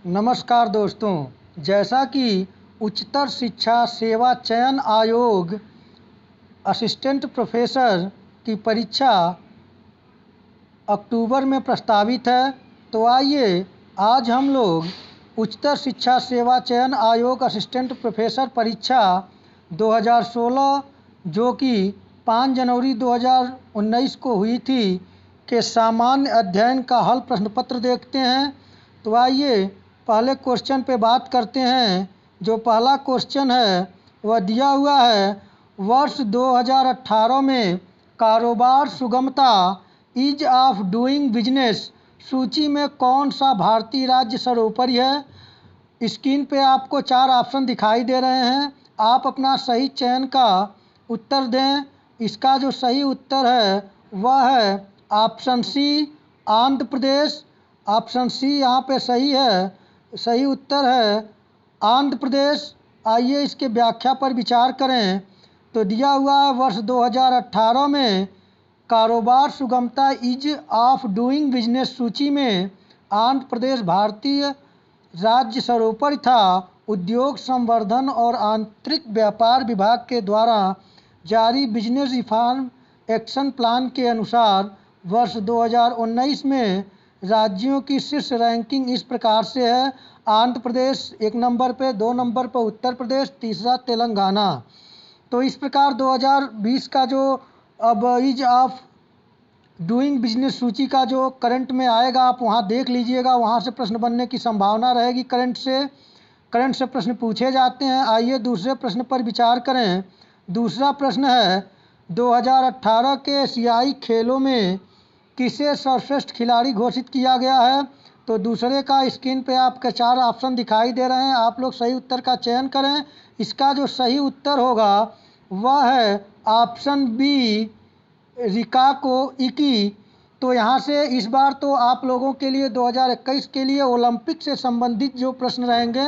नमस्कार दोस्तों, जैसा कि उच्चतर शिक्षा सेवा चयन आयोग असिस्टेंट प्रोफेसर की परीक्षा अक्टूबर में प्रस्तावित है, तो आइए आज हम लोग उच्चतर शिक्षा सेवा चयन आयोग असिस्टेंट प्रोफेसर परीक्षा 2016 जो कि 5 जनवरी 2019 को हुई थी के सामान्य अध्ययन का हल प्रश्न पत्र देखते हैं। तो आइए पहले क्वेश्चन पे बात करते हैं। जो पहला क्वेश्चन है वह दिया हुआ है, वर्ष 2018 में कारोबार सुगमता ईज ऑफ डूइंग बिजनेस सूची में कौन सा भारतीय राज्य सर्वोपरि है। स्क्रीन पे आपको 4 ऑप्शन दिखाई दे रहे हैं, आप अपना सही चयन का उत्तर दें। इसका जो सही उत्तर है वह है option C, Andhra Pradesh. Option C यहाँ पे सही है, सही उत्तर है आंध्र प्रदेश। आइए इसके व्याख्या पर विचार करें। तो दिया हुआ है, वर्ष 2018 में कारोबार सुगमता ईज ऑफ डूइंग बिजनेस सूची में आंध्र प्रदेश भारतीय राज्य सर्वोपरि था। उद्योग संवर्धन और आंतरिक व्यापार विभाग के द्वारा जारी बिजनेस रिफॉर्म एक्शन प्लान के अनुसार वर्ष 2019 में राज्यों की शीर्ष रैंकिंग इस प्रकार से है। आंध्र प्रदेश 1 नंबर पे, 2 नंबर पर उत्तर प्रदेश, तीसरा तेलंगाना। तो इस प्रकार 2020 का जो अब ईज ऑफ डूइंग बिजनेस सूची का जो करंट में आएगा, आप वहाँ देख लीजिएगा, वहाँ से प्रश्न बनने की संभावना रहेगी। करंट से प्रश्न पूछे जाते हैं। आइए दूसरे प्रश्न पर विचार करें। दूसरा प्रश्न है, 2018 के एशियाई खेलों में किसे सर्वश्रेष्ठ खिलाड़ी घोषित किया गया है। तो दूसरे का स्क्रीन पे आपके 4 ऑप्शन दिखाई दे रहे हैं, आप लोग सही उत्तर का चयन करें। इसका जो सही उत्तर होगा वह है ऑप्शन बी, रिकाको इकी। तो यहाँ से इस बार तो आप लोगों के लिए 2021 के लिए ओलंपिक से संबंधित जो प्रश्न रहेंगे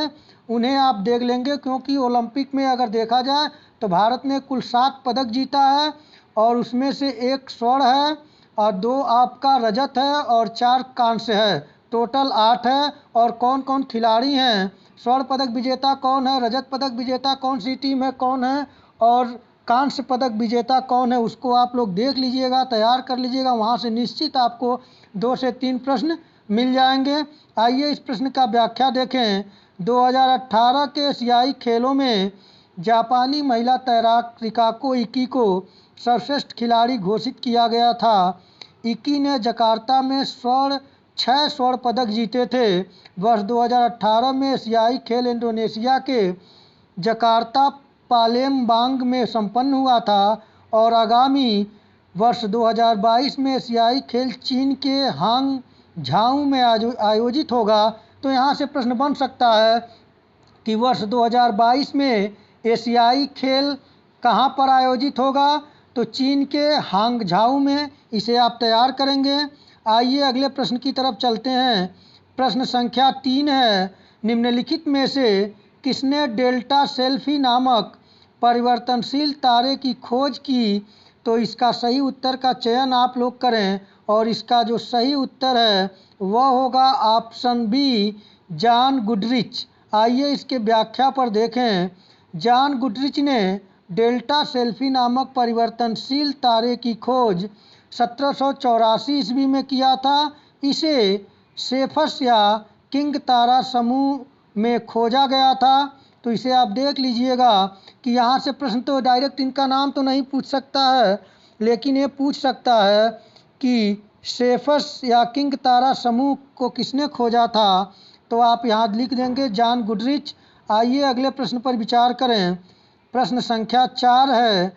उन्हें आप देख लेंगे, क्योंकि ओलंपिक में अगर देखा जाए तो भारत ने कुल 7 पदक जीता है और उसमें से 1 स्वर्ण है और 2 आपका रजत है और 4 कांस्य है। टोटल 8 है। और कौन कौन खिलाड़ी हैं, स्वर्ण पदक विजेता कौन है, रजत पदक विजेता कौन सी टीम है, कौन है, और कांस्य पदक विजेता कौन है, उसको आप लोग देख लीजिएगा, तैयार कर लीजिएगा। वहाँ से निश्चित आपको 2 से 3 प्रश्न मिल जाएंगे। आइए इस प्रश्न का व्याख्या देखें। 2018 के एशियाई खेलों में जापानी महिला तैराक रिकाको इकी को सर्वश्रेष्ठ खिलाड़ी घोषित किया गया था। इकी ने जकार्ता में 6 स्वर्ण पदक जीते थे। वर्ष 2018 में एशियाई खेल इंडोनेशिया के जकार्ता पालेमबांग में संपन्न हुआ था और आगामी वर्ष 2022 में एशियाई खेल चीन के हांगझाऊ में आयोजित होगा। तो यहाँ से प्रश्न बन सकता है कि वर्ष 2022 में एशियाई खेल कहाँ पर आयोजित होगा। तो चीन के हांगझाऊ में। इसे आप तैयार करेंगे। आइए अगले प्रश्न की तरफ चलते हैं। प्रश्न संख्या 3 है, निम्नलिखित में से किसने डेल्टा सेल्फी नामक परिवर्तनशील तारे की खोज की। तो इसका सही उत्तर का चयन आप लोग करें और इसका जो सही उत्तर है वह होगा ऑप्शन बी, जॉन गुडरिच। आइए इसके व्याख्या पर देखें। जॉन गुडरिच ने डेल्टा सेल्फी नामक परिवर्तनशील तारे की खोज 1784 ईस्वी में किया था। इसे सेफस या किंग तारा समूह में खोजा गया था। तो इसे आप देख लीजिएगा कि यहाँ से प्रश्न तो डायरेक्ट इनका नाम तो नहीं पूछ सकता है, लेकिन ये पूछ सकता है कि सेफस या किंग तारा समूह को किसने खोजा था। तो आप यहाँ लिख देंगे जॉन गुडरिच। आइए अगले प्रश्न पर विचार करें। प्रश्न संख्या 4 है,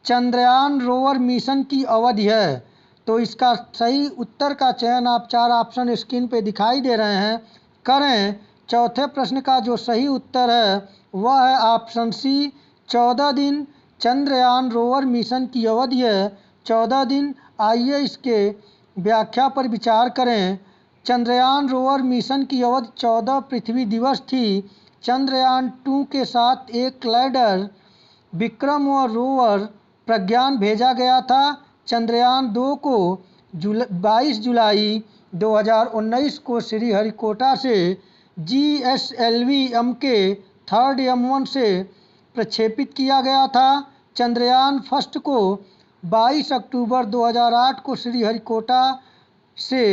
चंद्रयान रोवर मिशन की अवधि है। तो इसका सही उत्तर का चयन आप 4 ऑप्शन स्क्रीन पे दिखाई दे रहे हैं, करें। चौथे प्रश्न का जो सही उत्तर है वह है ऑप्शन सी, 14 दिन। चंद्रयान रोवर मिशन की अवधि है 14 दिन। आइए इसके व्याख्या पर विचार करें। चंद्रयान रोवर मिशन की अवधि 14 पृथ्वी दिवस थी। चंद्रयान 2 के साथ एक लैंडर विक्रम और रोवर प्रज्ञान भेजा गया था। चंद्रयान 2 को 22 जुलाई 2019 को श्रीहरिकोटा से GSLV-M के थर्ड M1 से प्रक्षेपित किया गया था। चंद्रयान फर्स्ट को 22 अक्टूबर 2008 को श्रीहरिकोटा से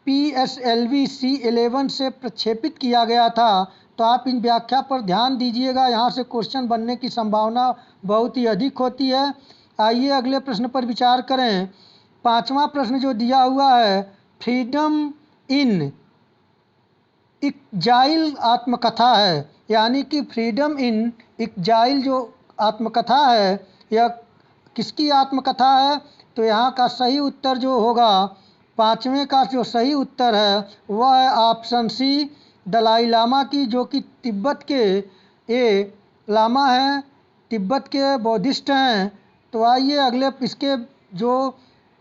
PSLV-C11 से प्रक्षेपित किया गया था। तो आप इन व्याख्या पर ध्यान दीजिएगा, यहाँ से क्वेश्चन बनने की संभावना बहुत ही अधिक होती है। आइए अगले प्रश्न पर विचार करें। पांचवा प्रश्न जो दिया हुआ है, फ्रीडम इन एक्जाइल आत्मकथा है, यानी कि फ्रीडम इन एक्जाइल जो आत्मकथा है यह किसकी आत्मकथा है? तो यहाँ का सही उत्तर जो होगा, पांचवें का जो सही उत्तर है वह है ऑप्शन सी, दलाई लामा की, जो कि तिब्बत के ये लामा हैं, तिब्बत के बौद्धिस्ट हैं। तो आइए अगले इसके जो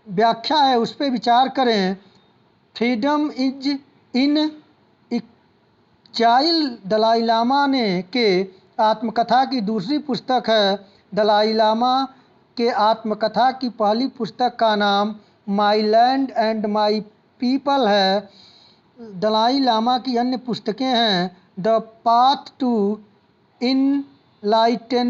व्याख्या है उस पर विचार करें। Freedom is in exile Dalai Lama ने के आत्मकथा की दूसरी पुस्तक है। दलाई लामा के आत्मकथा की पहली पुस्तक का नाम my land and my people है। दलाई लामा की अन्य पुस्तकें हैं the path to enlightenment,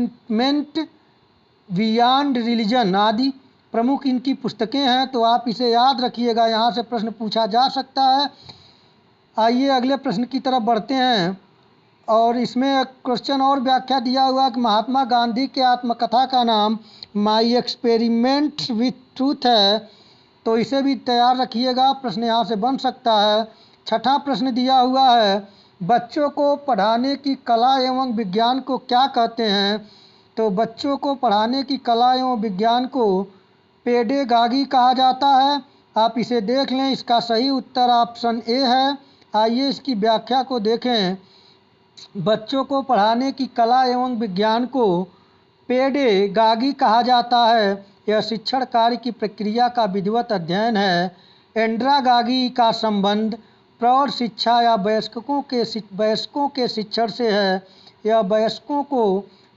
beyond religion आदि प्रमुख इनकी पुस्तकें हैं। तो आप इसे याद रखिएगा, यहाँ से प्रश्न पूछा जा सकता है। आइए अगले प्रश्न की तरफ बढ़ते हैं और इसमें क्वेश्चन और व्याख्या दिया हुआ कि महात्मा गांधी के आत्मकथा का नाम माई एक्सपेरिमेंट्स विथ ट्रूथ है। तो इसे भी तैयार रखिएगा, प्रश्न यहाँ से बन सकता है। छठा प्रश्न दिया हुआ है, बच्चों को पढ़ाने की कला एवं विज्ञान को क्या कहते हैं? तो बच्चों को पढ़ाने की कला एवं विज्ञान को पेडेगागी कहा जाता है। आप इसे देख लें, इसका सही उत्तर ऑप्शन ए है। आइए इसकी व्याख्या को देखें। बच्चों को पढ़ाने की कला एवं विज्ञान को पेडेगागी कहा जाता है। यह शिक्षण कार्य की प्रक्रिया का विधिवत अध्ययन है। एंड्रागागी का संबंध प्रौढ़ शिक्षा या वयस्कों के शिक्षण से है। यह वयस्कों को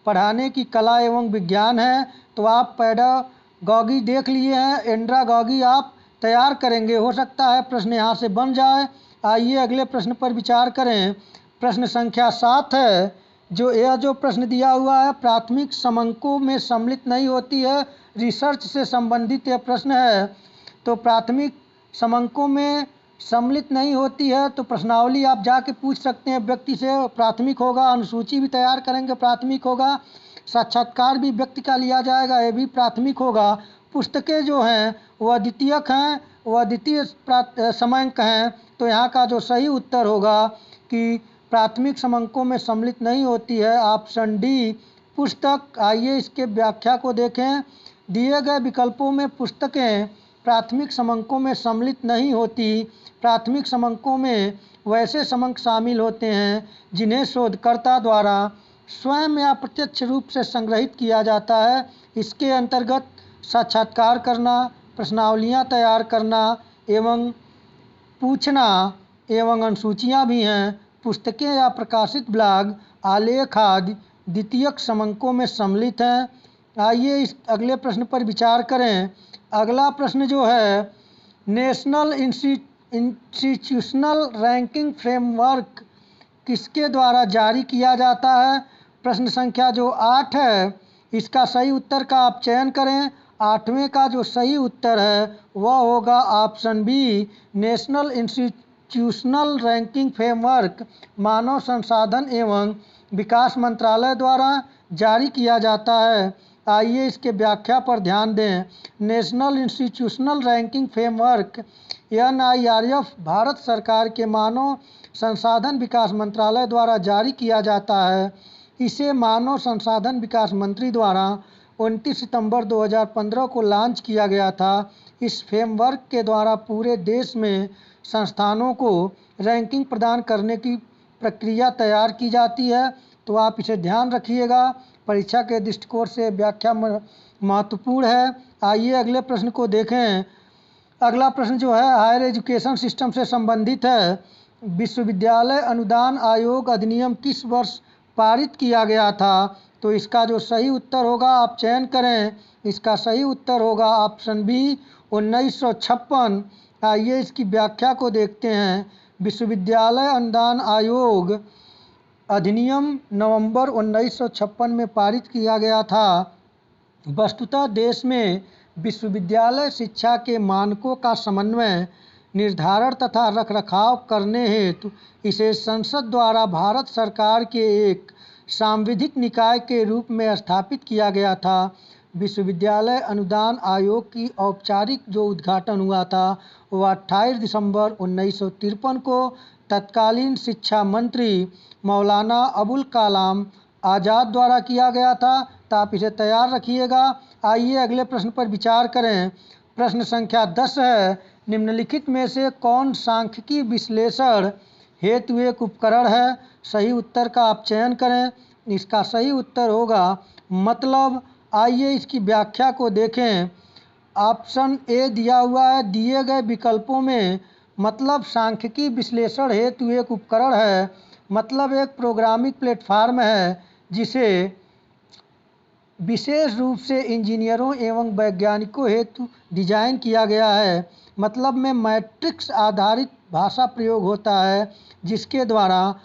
पढ़ाने की कला एवं विज्ञान है। तो आप पेडागॉगी देख लिए हैं, एंड्रागॉगी आप तैयार करेंगे, हो सकता है प्रश्न यहाँ से बन जाए। आइए अगले प्रश्न पर विचार करें। प्रश्न संख्या 7 है, जो प्रश्न दिया हुआ है प्राथमिक समंकों में सम्मिलित नहीं होती है, रिसर्च से संबंधित यह प्रश्न है। तो प्राथमिक समंकों में सम्मिलित नहीं होती है तो प्रश्नावली आप जाके पूछ सकते हैं व्यक्ति से, प्राथमिक होगा। अनुसूची भी तैयार करेंगे, प्राथमिक होगा। साक्षात्कार भी व्यक्ति का लिया जाएगा, ये भी प्राथमिक होगा। पुस्तकें जो हैं वह द्वितीयक हैं, वह द्वितीय समंक हैं। तो यहाँ का जो सही उत्तर होगा कि प्राथमिक समंकों में सम्मिलित नहीं होती है, ऑप्शन डी पुस्तक। आइए इसके व्याख्या को देखें। दिए गए विकल्पों में पुस्तकें प्राथमिक समंकों में सम्मिलित नहीं होती। प्राथमिक समंकों में वैसे समंक शामिल होते हैं जिन्हें शोधकर्ता द्वारा स्वयं या प्रत्यक्ष रूप से संग्रहित किया जाता है। इसके अंतर्गत साक्षात्कार करना, प्रश्नावलियाँ तैयार करना एवं पूछना एवं अनुसूचियाँ भी हैं। पुस्तकें या प्रकाशित ब्लॉग, आलेख आदि द्वितीयक समंकों में सम्मिलित हैं। आइए इस अगले प्रश्न पर विचार करें। अगला प्रश्न जो है, नेशनल इंस्टीट्यूशनल रैंकिंग फ्रेमवर्क किसके द्वारा जारी किया जाता है? प्रश्न संख्या जो 8 है, इसका सही उत्तर का आप चयन करें। 8वें का जो सही उत्तर है वह होगा option B, national institutional ranking framework मानव संसाधन एवं विकास मंत्रालय द्वारा जारी किया जाता है। आइए इसके व्याख्या पर ध्यान दें। National institutional ranking framework NIRF Bharat सरकार के मानव संसाधन विकास मंत्रालय द्वारा जारी किया जाता है। इसे मानव संसाधन विकास मंत्री द्वारा 29 सितंबर 2015 को लॉन्च किया गया था। इस फ्रेमवर्क के द्वारा पूरे देश में संस्थानों को रैंकिंग प्रदान करने की प्रक्रिया तैयार की जाती है। तो आप इसे ध्यान रखिएगा, परीक्षा के दृष्टिकोण से व्याख्या महत्वपूर्ण है। आइए अगले प्रश्न को देखें। अगला प्रश्न जो है हायर एजुकेशन सिस्टम से संबंधित है। विश्वविद्यालय अनुदान आयोग अधिनियम किस वर्ष पारित किया गया था? तो इसका जो सही उत्तर होगा आप चयन करें। इसका सही उत्तर होगा ऑप्शन बी, 1956। आइए इसकी व्याख्या को देखते हैं। विश्वविद्यालय अनुदान आयोग अधिनियम नवंबर 1956 में पारित किया गया था। वस्तुतः देश में विश्वविद्यालय शिक्षा के मानकों का समन्वय, निर्धारण तथा रखरखाव करने हेतु इसे संसद द्वारा भारत सरकार के एक सांविधिक निकाय के रूप में स्थापित किया गया था। विश्वविद्यालय अनुदान आयोग की औपचारिक जो उद्घाटन हुआ था वह 28 दिसंबर 1953 को तत्कालीन शिक्षा मंत्री मौलाना अबुल कलाम आज़ाद द्वारा किया गया था। तो आप इसे तैयार रखिएगा। आइए अगले प्रश्न पर विचार करें। प्रश्न संख्या 10 है, निम्नलिखित में से कौन सांख्यिकी विश्लेषण हेतु एक उपकरण है? सही उत्तर का आप चयन करें। इसका सही उत्तर होगा मतलब। आइए इसकी व्याख्या को देखें। ऑप्शन ए दिया हुआ है, दिए गए विकल्पों में मतलब सांख्यिकी विश्लेषण हेतु एक उपकरण है, मतलब एक प्रोग्रामिंग प्लेटफार्म है जिसे विशेष रूप से इंजीनियरों एवं वैज्ञानिकों हेतु डिजाइन किया गया है। मतलब में मैट्रिक्स आधारित भाषा प्रयोग होता है जिसके द्वारा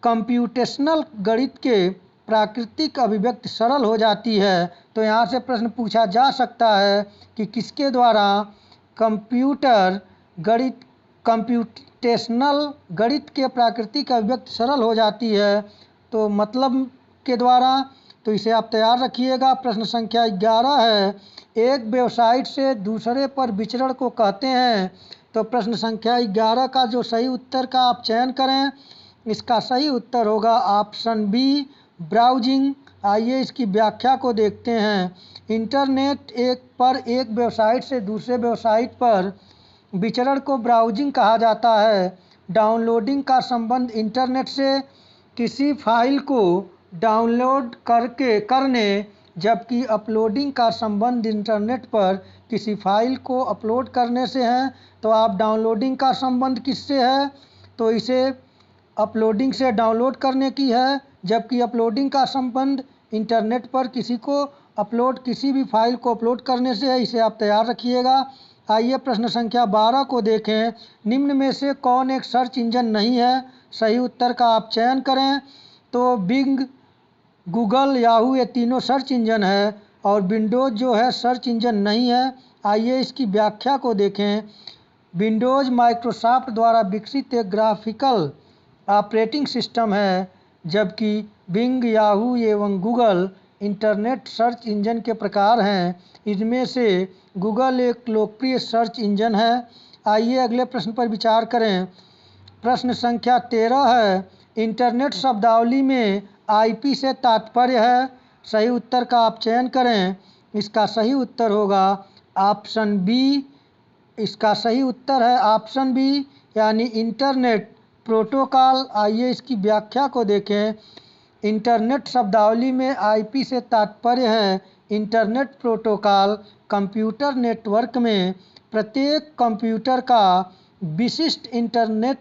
कंप्यूटेशनल गणित के प्राकृतिक अभिव्यक्ति सरल हो जाती है। तो यहाँ से प्रश्न पूछा जा सकता है कि किसके द्वारा कंप्यूटेशनल गणित के प्राकृतिक अभिव्यक्ति सरल हो जाती है? तो मतलब के द्वारा। तो इसे आप तैयार रखिएगा। प्रश्न संख्या 11 है, एक वेबसाइट से दूसरे पर विचरण को कहते हैं। तो प्रश्न संख्या 11 का जो सही उत्तर का आप चयन करें। इसका सही उत्तर होगा ऑप्शन बी, ब्राउजिंग। आइए इसकी व्याख्या को देखते हैं। इंटरनेट पर एक वेबसाइट से दूसरे वेबसाइट पर विचरण को ब्राउजिंग कहा जाता है। डाउनलोडिंग का संबंध इंटरनेट से किसी फाइल को डाउनलोड करने, जबकि अपलोडिंग का संबंध इंटरनेट पर किसी फाइल को अपलोड करने से है। तो आप डाउनलोडिंग का संबंध किससे है? तो इसे अपलोडिंग से डाउनलोड करने की है, जबकि अपलोडिंग का संबंध इंटरनेट पर किसी भी फाइल को अपलोड करने से है। इसे आप तैयार रखिएगा। आइए प्रश्न संख्या 12 को देखें। निम्न में से कौन एक सर्च इंजन नहीं है? सही उत्तर का आप चयन करें। तो बिंग, गूगल, याहू ये तीनों सर्च इंजन है और विंडोज़ जो है सर्च इंजन नहीं है। आइए इसकी व्याख्या को देखें। विंडोज़ माइक्रोसॉफ्ट द्वारा विकसित एक ग्राफिकल ऑपरेटिंग सिस्टम है, जबकि बिंग, याहू एवं गूगल इंटरनेट सर्च इंजन के प्रकार हैं। इनमें से गूगल एक लोकप्रिय सर्च इंजन है। आइए अगले प्रश्न पर विचार करें। प्रश्न संख्या 13 है, इंटरनेट शब्दावली में आईपी से तात्पर्य है? सही उत्तर का आप चयन करें। इसका सही उत्तर होगा ऑप्शन बी। इसका सही उत्तर है ऑप्शन बी यानी इंटरनेट प्रोटोकॉल। आइए इसकी व्याख्या को देखें। इंटरनेट शब्दावली में आईपी से तात्पर्य है इंटरनेट प्रोटोकॉल। कंप्यूटर नेटवर्क में प्रत्येक कंप्यूटर का विशिष्ट इंटरनेट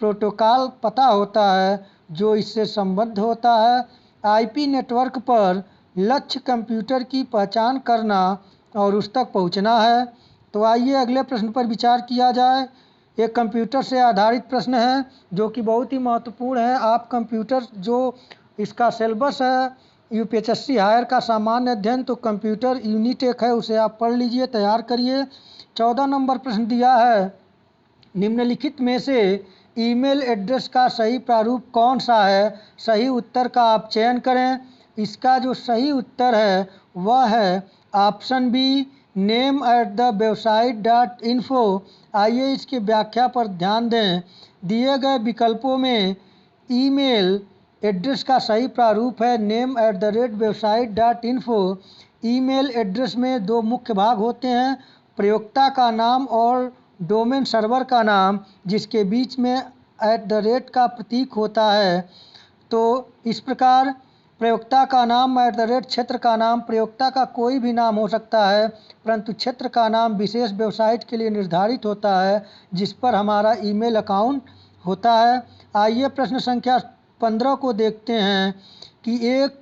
प्रोटोकॉल पता होता है जो इससे संबद्ध होता है। आईपी नेटवर्क पर लक्ष्य कंप्यूटर की पहचान करना और उस तक पहुंचना है। तो आइए अगले प्रश्न पर विचार किया जाए। एक कंप्यूटर से आधारित प्रश्न है जो कि बहुत ही महत्वपूर्ण है। आप कंप्यूटर जो इसका सिलेबस है यूपीएससी हायर का सामान्य अध्ययन, तो कंप्यूटर यूनिट एक है, उसे आप पढ़ लीजिए, तैयार करिए। 14 नंबर प्रश्न दिया है, निम्नलिखित में से ईमेल एड्रेस का सही प्रारूप कौन सा है? सही उत्तर का आप चयन करें। इसका जो सही उत्तर है वह है ऑप्शन बी, name@website.info। आइए इसकी व्याख्या पर ध्यान दें। दिए गए विकल्पों में ईमेल एड्रेस का सही प्रारूप है name@website.info। ईमेल एड्रेस में दो मुख्य भाग होते हैं, प्रयोक्ता का नाम और डोमेन सर्वर का नाम, जिसके बीच में @ का प्रतीक होता है। तो इस प्रकार प्रयोक्ता का नाम @ क्षेत्र का नाम, प्रयोक्ता का कोई भी नाम हो सकता है, परंतु क्षेत्र का नाम विशेष वेबसाइट के लिए निर्धारित होता है जिस पर हमारा ईमेल अकाउंट होता है। आइए प्रश्न संख्या 15 को देखते हैं कि एक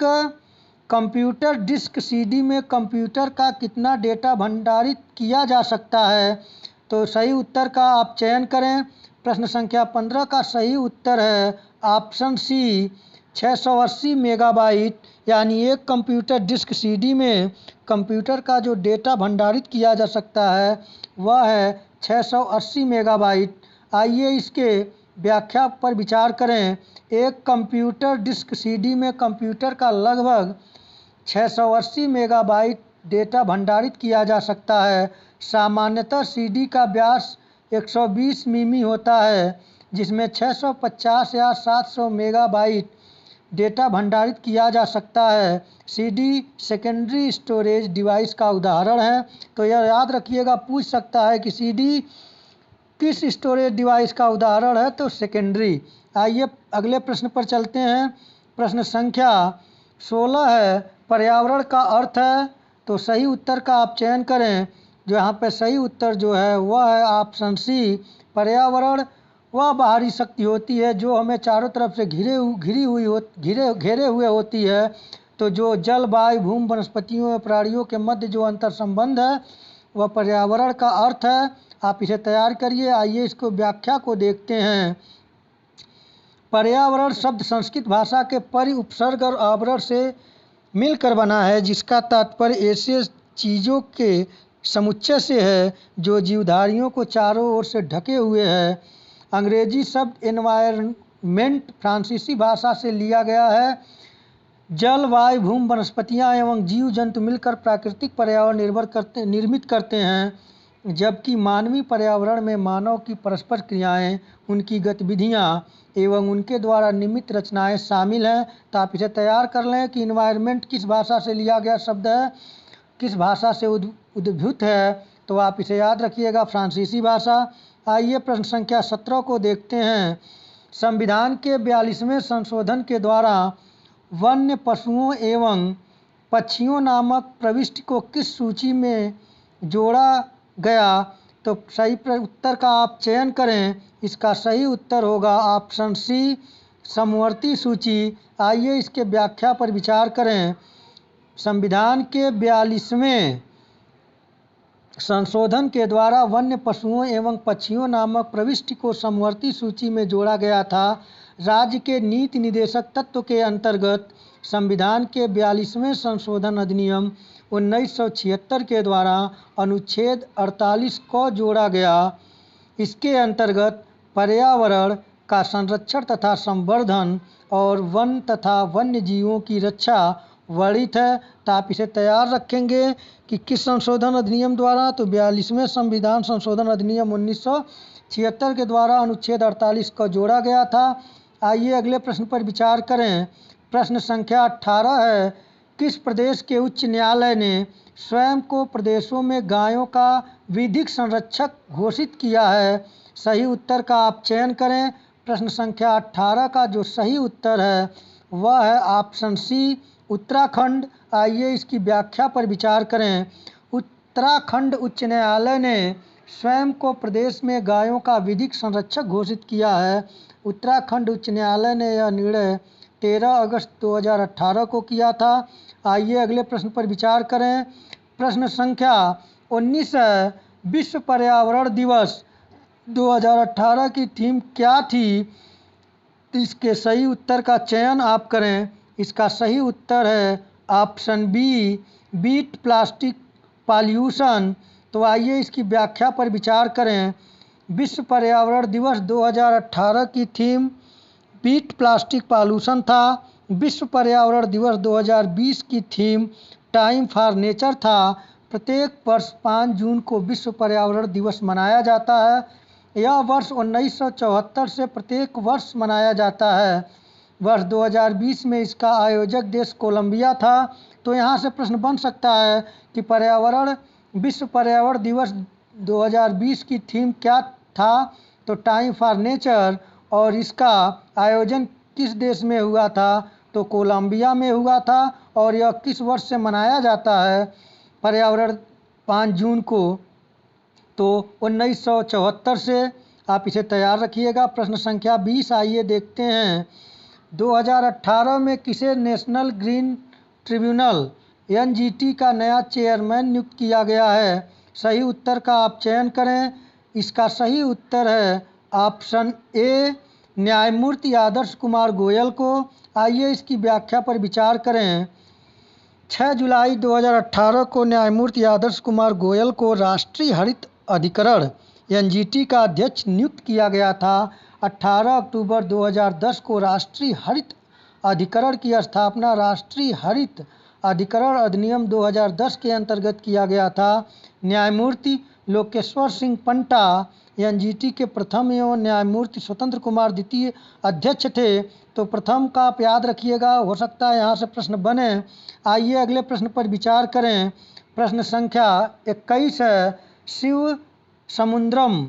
कंप्यूटर डिस्क सीडी में कंप्यूटर का कितना डेटा भंडारित किया जा सकता है? तो सही उत्तर का आप चयन करें। प्रश्न संख्या 15 का सही उत्तर है ऑप्शन सी 680 मेगाबाइट, यानी एक कंप्यूटर डिस्क सीडी में कंप्यूटर का जो डेटा भंडारित किया जा सकता है वह है 680 मेगाबाइट। आइए इसके व्याख्या पर विचार करें। एक कंप्यूटर डिस्क सीडी में कंप्यूटर का लगभग 680 मेगाबाइट डेटा भंडारित किया जा सकता है। सामान्यतः सीडी का व्यास 120 मिमी होता है, जिसमें 650 या 700 मेगाबाइट डेटा भंडारित किया जा सकता है। सीडी सेकेंडरी स्टोरेज डिवाइस का उदाहरण है। तो यह याद रखिएगा, पूछ सकता है कि सीडी किस स्टोरेज डिवाइस का उदाहरण है, तो सेकेंडरी। आइए अगले प्रश्न पर चलते हैं। प्रश्न संख्या 16 है पर्यावरण का अर्थ है। तो सही उत्तर का आप चयन करें। जो यहाँ पे सही उत्तर जो है वह है ऑप्शन सी। पर्यावरण वह बाहरी शक्ति होती है जो हमें चारों तरफ से घेरे हुए होती है। तो जो जल, वायु, भूमि, वनस्पतियों और प्राणियों के मध्य जो अंतर संबंध है वह पर्यावरण का अर्थ है। आप इसे तैयार करिए। आइए इसको व्याख्या को देखते हैं। पर्यावरण शब्द संस्कृत भाषा के परि, उपसर्ग और आवरण से मिलकर बना है, जिसका तात्पर्य ऐसे चीज़ों के समुच्चय से है जो जीवधारियों को चारों ओर से ढके हुए है। अंग्रेजी शब्द एनवायरनमेंट फ्रांसीसी भाषा से लिया गया है। जल, वायु, भूमि, वनस्पतियाँ एवं जीव जंतु मिलकर प्राकृतिक पर्यावरण निर्मित करते हैं, जबकि मानवीय पर्यावरण में मानव की परस्पर क्रियाएं, उनकी गतिविधियां एवं उनके द्वारा निर्मित रचनाएं शामिल हैं। तो आप इसे तैयार कर लें कि इन्वायरमेंट किस भाषा से लिया गया शब्द है, किस भाषा से उद्भूत है। तो आप इसे याद रखिएगा, फ्रांसीसी भाषा। आइए प्रश्न संख्या 17 को देखते हैं। संविधान के 42वें संशोधन के द्वारा वन्य पशुओं एवं पक्षियों नामक प्रविष्टि को किस सूची में जोड़ा गया। तो सही उत्तर का आप चयन करें। इसका सही उत्तर होगा ऑप्शन सी समवर्ती सूची। आइए इसके व्याख्या पर विचार करें। संविधान के 42वें संशोधन के द्वारा वन्य पशुओं एवं पक्षियों नामक प्रविष्टि को समवर्ती सूची में जोड़ा गया था। राज्य के नीति निदेशक तत्व के अंतर्गत संविधान के 42वें संशोधन अधिनियम 1976 के द्वारा अनुच्छेद 48 को जोड़ा गया। इसके अंतर्गत पर्यावरण का संरक्षण तथा संवर्धन और वन तथा वन्य जीवों की रक्षा वर्णित है। तो आप इसे तैयार रखेंगे कि किस संशोधन अधिनियम द्वारा। तो 42वें संविधान संशोधन अधिनियम 1976 के द्वारा अनुच्छेद 48 को जोड़ा गया था। आइए अगले प्रश्न पर विचार करें। प्रश्न संख्या 18 है किस प्रदेश के उच्च न्यायालय ने स्वयं को प्रदेशों में गायों का विधिक संरक्षक घोषित किया है। सही उत्तर का आप चयन करें। प्रश्न संख्या 18 का जो सही उत्तर है वह है ऑप्शन सी उत्तराखंड। आइए इसकी व्याख्या पर विचार करें। उत्तराखंड उच्च न्यायालय ने स्वयं को प्रदेश में गायों का विधिक संरक्षक घोषित किया है। उत्तराखंड उच्च न्यायालय ने यह निर्णय 13 अगस्त 2018 को किया था। आइए अगले प्रश्न पर विचार करें। प्रश्न संख्या 19 है विश्व पर्यावरण दिवस 2018 की थीम क्या थी। इसके सही उत्तर का चयन आप करें। इसका सही उत्तर है option B beat plastic pollution. तो आइए इसकी व्याख्या पर विचार करें। विश्व पर्यावरण दिवस 2018 की थीम बीट प्लास्टिक पॉल्यूशन था। विश्व पर्यावरण दिवस 2020 की थीम टाइम फॉर नेचर था। प्रत्येक वर्ष 5 जून को विश्व पर्यावरण दिवस मनाया जाता है। यह वर्ष 1974 से प्रत्येक वर्ष मनाया जाता है। वर्ष 2020 में इसका आयोजक देश कोलंबिया था। तो यहाँ से प्रश्न बन सकता है कि विश्व पर्यावरण दिवस 2020 की थीम क्या था। तो टाइम फॉर नेचर। और इसका आयोजन किस देश में हुआ था। तो कोलंबिया में हुआ था। और यह किस वर्ष से मनाया जाता है पर्यावरण 5 जून को। तो 1974 से। आप इसे तैयार रखिएगा। प्रश्न संख्या 20 आइए देखते हैं। 2018 में किसे नेशनल ग्रीन ट्रिब्यूनल एनजीटी का नया चेयरमैन नियुक्त किया गया है। सही उत्तर का आप चयन करें। इसका सही उत्तर है ऑप्शन ए न्यायमूर्ति आदर्श कुमार गोयल को। आइए इसकी व्याख्या पर विचार करें। 6 जुलाई 2018 को न्यायमूर्ति आदर्श कुमार गोयल को राष्ट्रीय हरित अधिकरण एनजीटी का अध्यक्ष नियुक्त किया गया था। 18 अक्टूबर 2010 को राष्ट्रीय हरित अधिकरण की स्थापना राष्ट्रीय हरित अधिकरण अधिनियम 2010 के अंतर्गत किया गया था। न्यायमूर्ति लोकेश्वर सिंह पंटा एनजीटी के प्रथम एवं न्यायमूर्ति स्वतंत्र कुमार द्वितीय अध्यक्ष थे। तो प्रथम का आप याद रखिएगा, हो सकता है यहाँ से प्रश्न बने। आइए अगले प्रश्न पर विचार करें। प्रश्न संख्या 21 है, शिव समुद्रम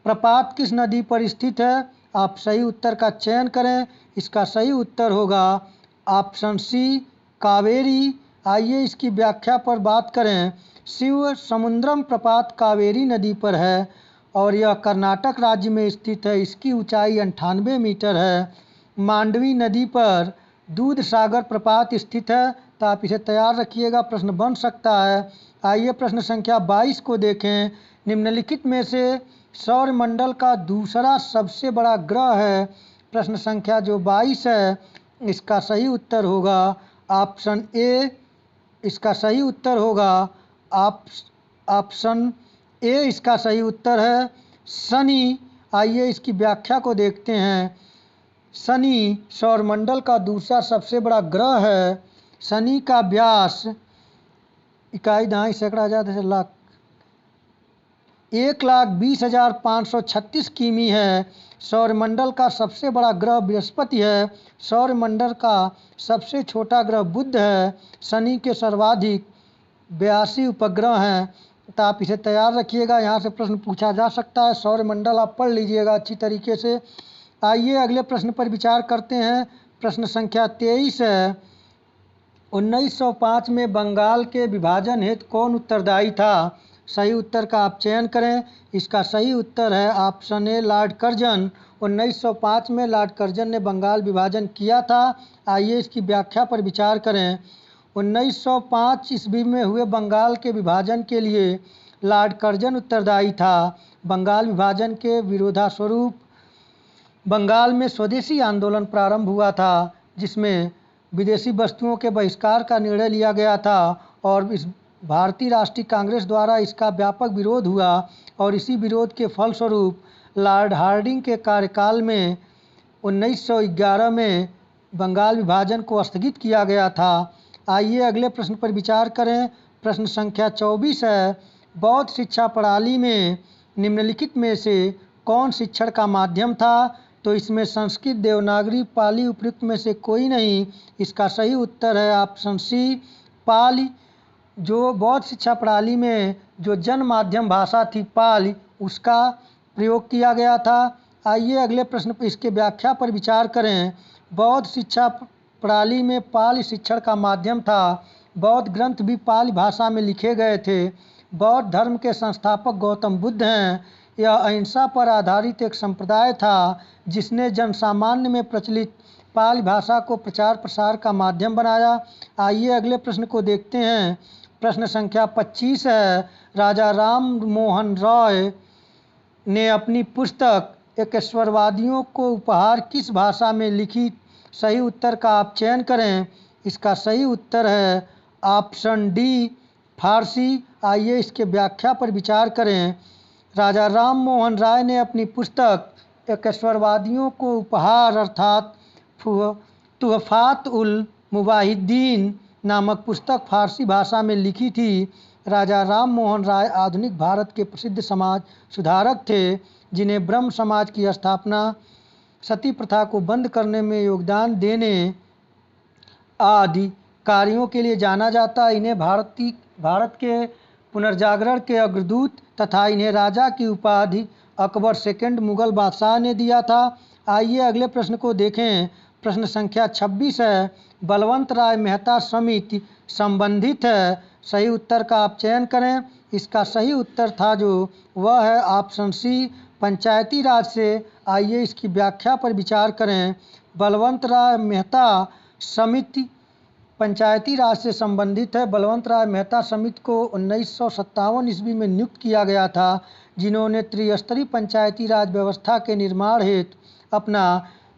प्रपात किस नदी पर स्थित है? आप सही उत्तर का चयन करें। इसका सही उत्तर होगा ऑप्शन सी कावेरी। आइए इसकी व्याख्या पर बात करें। शिव समुद्रम प्रपात कावेरी नदी पर है और यह कर्नाटक राज्य में स्थित है। इसकी ऊंचाई 98 मीटर है। मांडवी नदी पर दूध सागर प्रपात स्थित है। तो आप इसे तैयार रखिएगा, प्रश्न बन सकता है। आइए प्रश्न संख्या 22 को देखें। निम्नलिखित में से सौरमंडल का दूसरा सबसे बड़ा ग्रह है। प्रश्न संख्या जो 22 है, इसका सही उत्तर होगा ऑप्शन ए। इसका सही उत्तर होगा ऑप्शन ए। इसका सही उत्तर है शनि। आइए इसकी व्याख्या को देखते हैं। शनि सौरमंडल का दूसरा सबसे बड़ा ग्रह है। शनि का व्यास इकाई दहाई सैकड़ा हजार लाख 1,20,536 किमी है। सौरमंडल का सबसे बड़ा ग्रह बृहस्पति है। सौरमंडल का सबसे छोटा ग्रह बुध है। शनि के सर्वाधिक 82 उपग्रह हैं। तो आप इसे तैयार रखिएगा, यहाँ से प्रश्न पूछा जा सकता है। सौरमंडल आप पढ़ लीजिएगा अच्छी तरीके से। आइए अगले प्रश्न पर विचार करते हैं। प्रश्न संख्या 23 है, 1905 में बंगाल के विभाजन हेतु कौन उत्तरदायी था? सही उत्तर का आप चयन करें। इसका सही उत्तर है ऑप्शन ए लॉर्ड कर्जन। 1905 में लॉर्ड कर्जन ने बंगाल विभाजन किया था। आइए इसकी व्याख्या पर विचार करें। 1905 ईस्वी में हुए बंगाल के विभाजन के लिए लॉर्ड कर्जन उत्तरदायी था। बंगाल विभाजन के विरोधास्वरूप बंगाल में स्वदेशी आंदोलन प्रारंभ हुआ था, जिसमें विदेशी वस्तुओं के बहिष्कार का निर्णय लिया गया था और इस भारतीय राष्ट्रीय कांग्रेस द्वारा इसका व्यापक विरोध हुआ और इसी विरोध के फलस्वरूप लॉर्ड हार्डिंग के कार्यकाल में 1911 में बंगाल विभाजन को स्थगित किया गया था। आइए अगले प्रश्न पर विचार करें। प्रश्न संख्या 24 है, बौद्ध शिक्षा प्रणाली में निम्नलिखित में से कौन शिक्षण का माध्यम था? तो इसमें संस्कृत, देवनागरी, पाली उपयुक्त में से कोई नहीं। इसका सही उत्तर है ऑप्शन सी पाली। जो बौद्ध शिक्षा प्रणाली में जो जन माध्यम भाषा थी पाली, उसका प्रयोग किया गया था। आइए अगले प्रश्न पर इसके व्याख्या पर विचार करें। बौद्ध शिक्षा प्रणाली में पाली शिक्षण का माध्यम था। बौद्ध ग्रंथ भी पाली भाषा में लिखे गए थे। बौद्ध धर्म के संस्थापक गौतम बुद्ध हैं। यह अहिंसा पर आधारित एक संप्रदाय था, जिसने जनसामान्य में प्रचलित पाली भाषा को प्रचार प्रसार का माध्यम बनाया। आइए अगले प्रश्न को देखते हैं। प्रश्न संख्या 25 है, राजा राम मोहन रॉय ने अपनी पुस्तक एकेश्वरवादियों को उपहार किस भाषा में लिखी? सही उत्तर का आप चयन करें। इसका सही उत्तर है ऑप्शन डी फारसी। आइए इसके व्याख्या पर विचार करें। राजा राम मोहन राय ने अपनी पुस्तक एकेश्वरवादियों को उपहार अर्थात तुहफात उल मुवाहिदीन नामक पुस्तक फारसी भाषा में लिखी थी। राजा राम मोहन राय आधुनिक भारत के प्रसिद्ध समाज सुधारक थे, जिन्हें ब्रह्म समाज की स्थापना, सती प्रथा को बंद करने में योगदान देने आदि कार्यों के लिए जाना जाता। इन्हें भारत के पुनर्जागरण के अग्रदूत तथा इन्हें राजा की उपाधि अकबर सेकंड मुगल बादशाह ने दिया था। आइए अगले प्रश्न को देखें। प्रश्न संख्या 26 है, बलवंत राय मेहता समिति संबंधित है। सही उत्तर का आप चयन करें। इसका सही उत्तर था जो वह है ऑप्शन सी पंचायती राज से। आइए इसकी व्याख्या पर विचार करें। बलवंत राय मेहता समिति पंचायती राज से संबंधित है। बलवंत राय मेहता समिति को 1957 ईस्वी में नियुक्त किया गया था, जिन्होंने त्रिस्तरीय पंचायती राज व्यवस्था के निर्माण हेतु अपना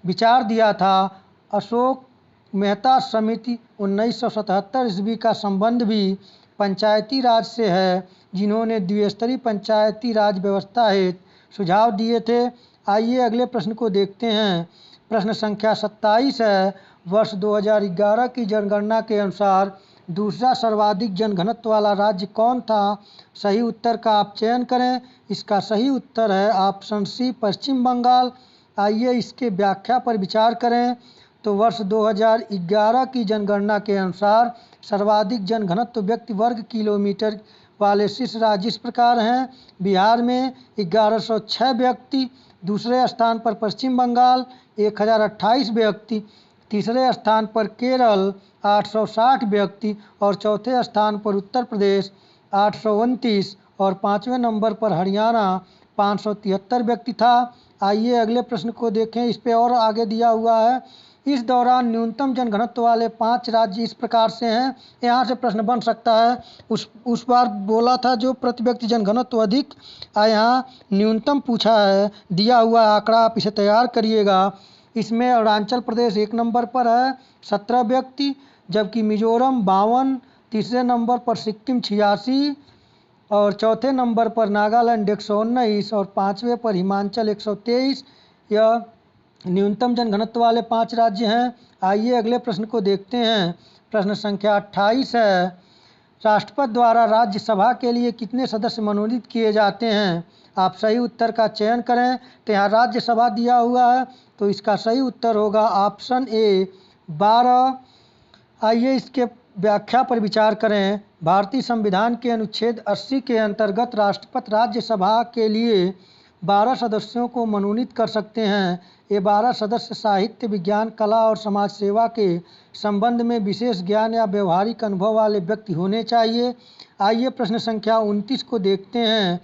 विचार दिया था। अशोक मेहता समिति 1977 ईस्वी का संबंध भी पंचायती राज से है, जिन्होंने द्विस्तरीय पंचायती राज व्यवस्था हेतु सुझाव दिए थे। आइए अगले प्रश्न को देखते हैं। प्रश्न संख्या 27 है। वर्ष 2011 की जनगणना के अनुसार दूसरा सर्वाधिक जनघनत्व वाला राज्य कौन था? सही उत्तर का आप चयन करें। इसका सही उत्तर है ऑप्शन सी, पश्चिम बंगाल। आइए इसके व्याख्या पर विचार करें। तो वर्ष 2011 की जनगणना के अनुसार सर्वाधिक जनघनत्व व्यक्ति वर्ग किलोमीटर वाले शीर्ष राज्य इस प्रकार हैं। बिहार में 1106 व्यक्ति, दूसरे स्थान पर पश्चिम बंगाल 1028 व्यक्ति, तीसरे स्थान पर केरल 860 व्यक्ति और चौथे स्थान पर उत्तर प्रदेश 829 और पाँचवें नंबर पर हरियाणा 573 व्यक्ति था। आइए अगले प्रश्न को देखें। इस पे और आगे दिया हुआ है, इस दौरान न्यूनतम जनघनत्व वाले 5 राज्य इस प्रकार से हैं। यहाँ से प्रश्न बन सकता है, उस बार बोला था जो प्रति व्यक्ति जनघनत्व अधिक, यहाँ न्यूनतम पूछा है। दिया हुआ आंकड़ा आप इसे तैयार करिएगा। इसमें अरुणाचल प्रदेश 1 नंबर पर है 17 व्यक्ति, जबकि मिजोरम 52, तीसरे नंबर पर सिक्किम 86 और चौथे नंबर पर नागालैंड 119 और पाँचवें पर हिमाचल 123। यह न्यूनतम जनघनत्व वाले 5 राज्य हैं। आइए अगले प्रश्न को देखते हैं। प्रश्न संख्या 28 है। राष्ट्रपति द्वारा राज्यसभा के लिए कितने सदस्य मनोनीत किए जाते हैं? आप सही उत्तर का चयन करें। तो यहाँ राज्यसभा दिया हुआ है, तो इसका सही उत्तर होगा ऑप्शन ए 12। आइए इसके व्याख्या पर विचार करें। भारतीय संविधान के अनुच्छेद 80 के अंतर्गत राष्ट्रपति राज्यसभा के लिए 12 सदस्यों को मनोनीत कर सकते हैं। ये 12 सदस्य साहित्य, विज्ञान, कला और समाज सेवा के संबंध में विशेष ज्ञान या व्यवहारिक अनुभव वाले व्यक्ति होने चाहिए। आइए प्रश्न संख्या 29 को देखते हैं।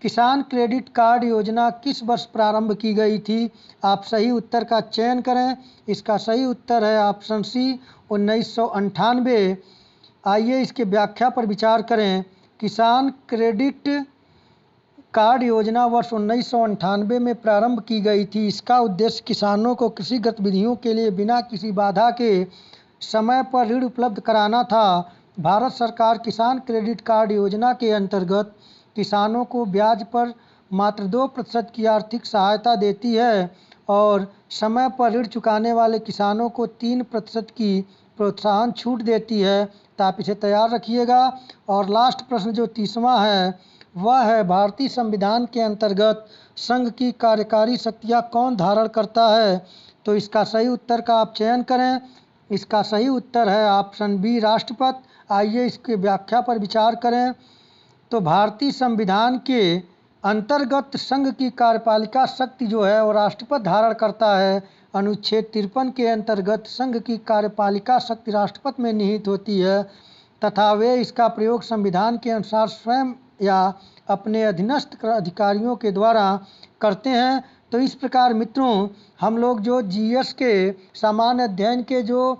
किसान क्रेडिट कार्ड योजना किस वर्ष प्रारंभ की गई थी? आप सही उत्तर का चयन करें। इसका सही उत्तर है ऑप्शन सी 1998। आइए इसके व्याख्या पर विचार करें। किसान क्रेडिट कार्ड योजना वर्ष 1998 में प्रारंभ की गई थी। इसका उद्देश्य किसानों को कृषि गतिविधियों के लिए बिना किसी बाधा के समय पर ऋण उपलब्ध कराना था। भारत सरकार किसान क्रेडिट कार्ड योजना के अंतर्गत किसानों को ब्याज पर मात्र 2% की आर्थिक सहायता देती है और समय पर ऋण चुकाने वाले किसानों को 3% की प्रोत्साहन छूट देती है। तो आप इसे तैयार रखिएगा। और लास्ट प्रश्न जो 30वां है वह है, भारतीय संविधान के अंतर्गत संघ की कार्यकारी शक्तियाँ कौन धारण करता है? तो इसका सही उत्तर का आप चयन करें। इसका सही उत्तर है ऑप्शन बी, राष्ट्रपति। आइए इसके व्याख्या पर विचार करें। तो भारतीय संविधान के अंतर्गत संघ की कार्यपालिका शक्ति जो है वो राष्ट्रपति धारण करता है। अनुच्छेद 53 के अंतर्गत संघ की कार्यपालिका शक्ति राष्ट्रपति में निहित होती है तथा वे इसका प्रयोग संविधान के अनुसार स्वयं या अपने अधीनस्थ अधिकारियों के द्वारा करते हैं। तो इस प्रकार मित्रों, हम लोग जो जीएस के सामान्य अध्ययन के जो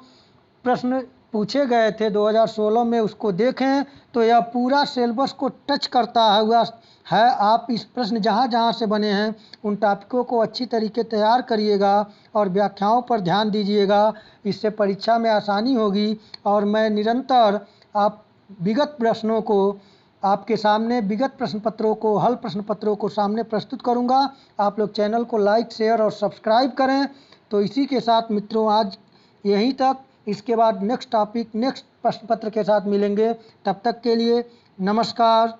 प्रश्न पूछे गए थे 2016 में उसको देखें तो यह पूरा सिलेबस को टच करता हुआ है। आप इस प्रश्न जहाँ जहाँ से बने हैं उन टॉपिकों को अच्छी तरीके तैयार करिएगा और व्याख्याओं पर ध्यान दीजिएगा। इससे परीक्षा में आसानी होगी और मैं निरंतर आप विगत प्रश्नों को आपके सामने, विगत प्रश्न पत्रों को, हल प्रश्न पत्रों को सामने प्रस्तुत करूंगा। आप लोग चैनल को लाइक, शेयर और सब्सक्राइब करें। तो इसी के साथ मित्रों आज यहीं तक। इसके बाद नेक्स्ट टॉपिक, नेक्स्ट प्रश्न पत्र के साथ मिलेंगे। तब तक के लिए नमस्कार।